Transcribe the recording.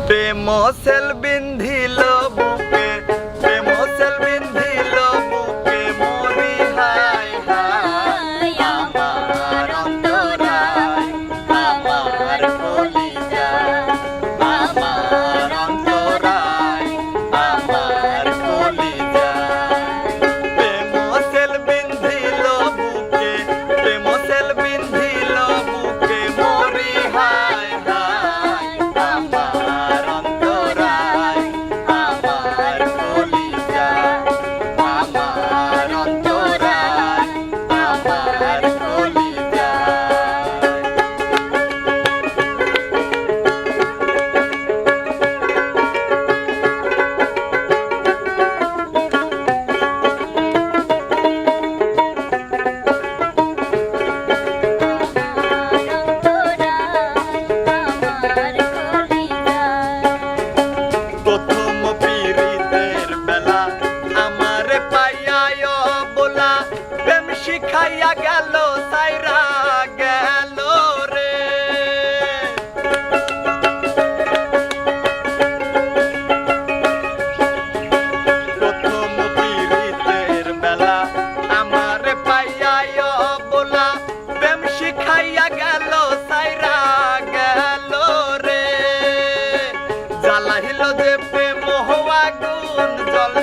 প্রেম sell বিন্ধিল বুকে, প্রেম sell বিন্ধিল বুকে, মরি হায় হায় আমার অন্তরায়, আমার কলিজায়, আমার অন্তরায়, আমার কলিজায়। প্রেম সেল বিন্ধিল বুকে, প্রেম সেল বিন্ধিল বুকে, মরি হায় হায় আমার অন্তরায়, আমার কলিজায়, আমার অন্তরায়, আমার কলিজায়। প্রথম পীড়িতের বেলা আমারে পাইয়া অবলা, প্রেম শিখাইয়া গেল সাইরা গেল রে। প্রথম পীড়িতের বেলা আমারে পাইয়া অবলা, প্রেম শিখাইয়া গেল সাইরা গেল রে। জ্বালাইল যে প্রেম আগুন, জল